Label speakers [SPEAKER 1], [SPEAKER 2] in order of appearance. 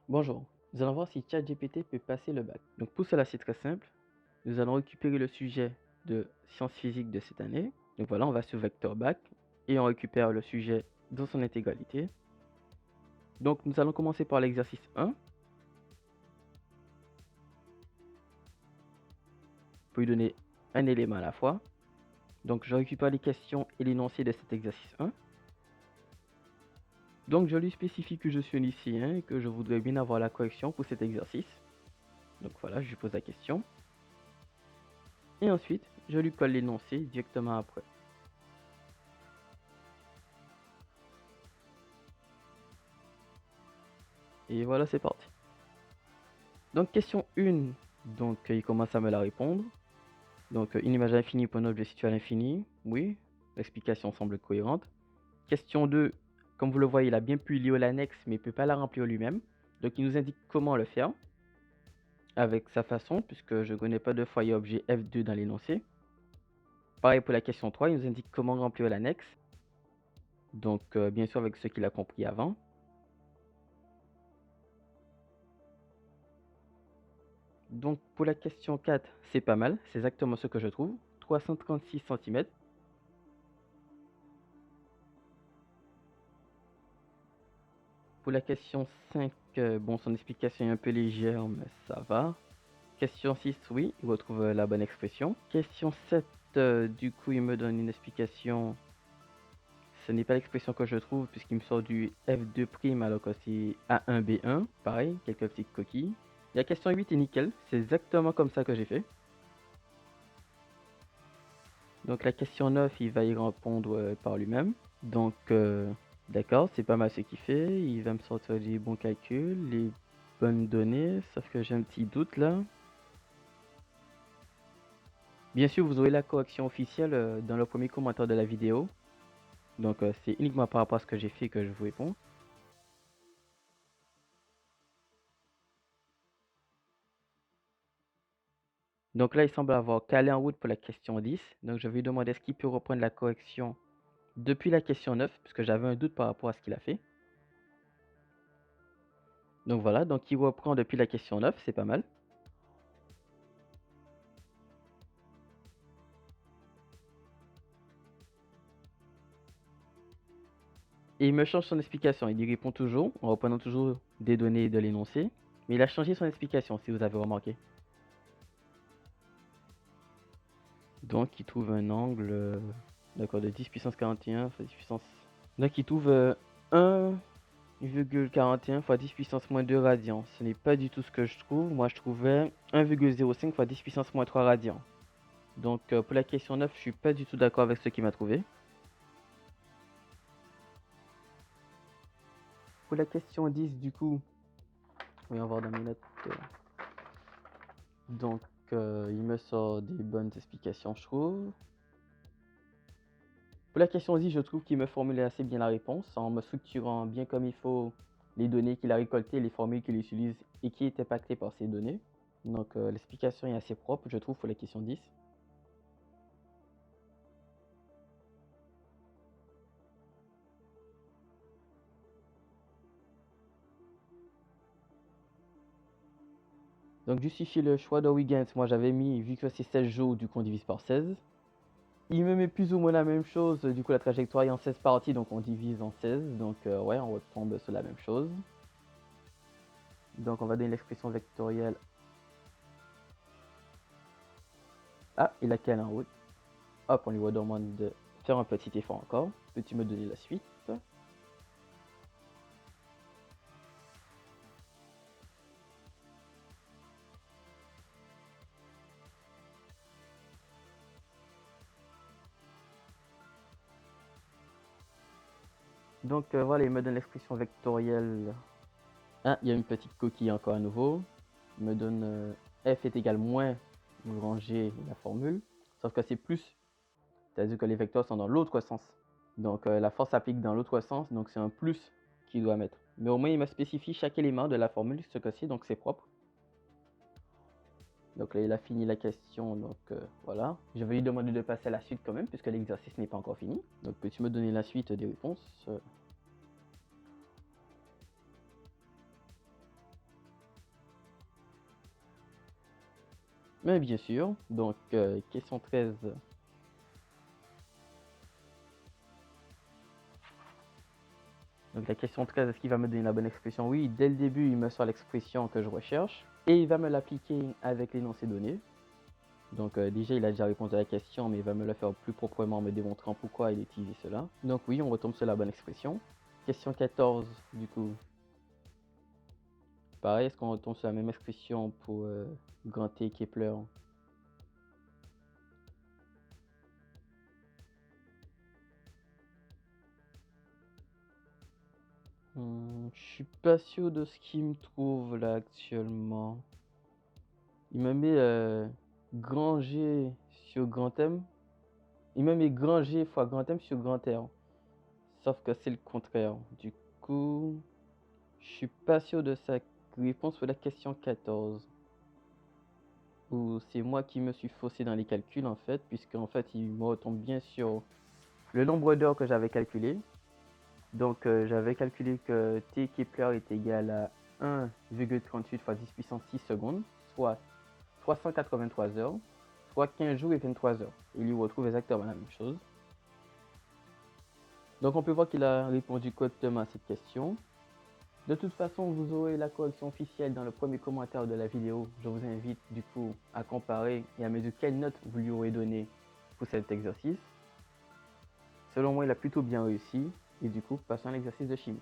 [SPEAKER 1] Bonjour, nous allons voir si ChatGPT peut passer le bac. Donc pour cela, c'est très simple. Nous allons récupérer le sujet de sciences physiques de cette année. Donc voilà, on va sur Vector Bac et on récupère le sujet dans son intégralité. Donc nous allons commencer par l'exercice 1 pour lui donner un élément à la fois. Donc je récupère les questions et l'énoncé de cet exercice 1. Donc je lui spécifie que je suis un lycéen et que je voudrais bien avoir la correction pour cet exercice. Donc voilà, je lui pose la question. Et ensuite, je lui colle l'énoncé directement après. Et voilà, c'est parti. Donc question 1, donc il commence à me la répondre. Donc une image infinie pour un objet situé à l'infini, oui, l'explication semble cohérente. Question 2, comme vous le voyez, il a bien pu lire l'annexe, mais il ne peut pas la remplir lui-même. Donc il nous indique comment le faire, avec sa façon, puisque je ne connais pas de foyer objet F2 dans l'énoncé. Pareil pour la question 3, il nous indique comment remplir l'annexe. Donc bien sûr avec ce qu'il a compris avant. Donc pour la question 4, c'est pas mal, c'est exactement ce que je trouve. 336 cm. Pour la question 5, bon, son explication est un peu légère, mais ça va. Question 6, oui, il retrouve la bonne expression. Question 7, du coup, il me donne une explication. Ce n'est pas l'expression que je trouve, puisqu'il me sort du F2' alors que c'est A1B1. Pareil, quelques petites coquilles. La question 8 est nickel, c'est exactement comme ça que j'ai fait. Donc la question 9, il va y répondre par lui-même. Donc, d'accord, c'est pas mal ce qu'il fait. Il va me sortir les bons calculs, les bonnes données, sauf que j'ai un petit doute là. Bien sûr, vous aurez la correction officielle dans le premier commentaire de la vidéo. Donc, c'est uniquement par rapport à ce que j'ai fait que je vous réponds. Donc là, il semble avoir calé en route pour la question 10. Donc, je vais lui demander est-ce qu'il peut reprendre la correction depuis la question 9, puisque j'avais un doute par rapport à ce qu'il a fait. Donc voilà, donc il reprend depuis la question 9, c'est pas mal. Et il me change son explication. Il y répond toujours, en reprenant toujours des données de l'énoncé. Mais il a changé son explication, si vous avez remarqué. Donc, il trouve un angle d'accord, de 10 puissance 41 fois 10 puissance... Donc, il trouve 1,41 fois 10 puissance moins 2 radians. Ce n'est pas du tout ce que je trouve. Moi, je trouvais 1,05 fois 10 puissance moins 3 radians. Donc, pour la question 9, je suis pas du tout d'accord avec ce qu'il m'a trouvé. Pour la question 10, du coup, voyons voir dans mes notes. Donc, il me sort des bonnes explications, je trouve. Pour la question 10, je trouve qu'il me formule assez bien la réponse en me structurant bien comme il faut les données qu'il a récoltées, les formules qu'il utilise et qui est impacté par ces données. Donc, l'explication est assez propre, je trouve, pour la question 10. Donc, justifier le choix de Huygens, moi j'avais mis, vu que c'est 16 jours, du coup on divise par 16. Il me met plus ou moins la même chose, du coup la trajectoire est en 16 parties, donc on divise en 16. Donc ouais, on retombe sur la même chose. Donc on va donner l'expression vectorielle. Ah, il a calé en route. Hop, on lui redemande de faire un petit effort encore. Peux-tu me donner la suite? Donc voilà, il me donne l'expression vectorielle. Ah, il y a une petite coquille encore à nouveau. Il me donne f est égal moins, vous rangez la formule. Sauf que c'est plus, c'est-à-dire que les vecteurs sont dans l'autre sens. Donc la force s'applique dans l'autre sens, donc c'est un plus qu'il doit mettre. Mais au moins il me spécifie chaque élément de la formule, ce cas-ci, donc c'est propre. Donc là il a fini la question, donc voilà. Je vais lui demander de passer à la suite quand même, puisque l'exercice n'est pas encore fini. Donc peux-tu me donner la suite des réponses? Mais bien sûr, donc question 13. Donc la question 13, est-ce qu'il va me donner la bonne expression? Oui, dès le début, il me sort l'expression que je recherche et il va me l'appliquer avec l'énoncé donné. Donc déjà, il a déjà répondu à la question, mais il va me le faire plus proprement en me démontrant pourquoi il utilise cela. Donc oui, on retombe sur la bonne expression. Question 14, du coup. Pareil, est-ce qu'on retombe sur la même expression pour grand T Kepler? Je suis pas sûr de ce qu'il me trouve là actuellement. Il me met grand G sur grand M. Il me met grand G fois grand M sur grand R. Sauf que c'est le contraire. Du coup, je suis pas sûr de sa réponse pour la question 14. Ou c'est moi qui me suis faussé dans les calculs en fait, puisque en fait il me retombe bien sur le nombre d'heures que j'avais calculé. Donc j'avais calculé que T Kepler est égal à 1,38 fois 10 puissance 6 secondes, soit 383 heures, soit 15 jours et 23 heures. Il y retrouve exactement la même chose. Donc on peut voir qu'il a répondu correctement à cette question. De toute façon, vous aurez la correction officielle dans le premier commentaire de la vidéo. Je vous invite du coup à comparer et à me dire quelle note vous lui aurez donné pour cet exercice. Selon moi, il a plutôt bien réussi. Et du coup, passons à l'exercice de chimie.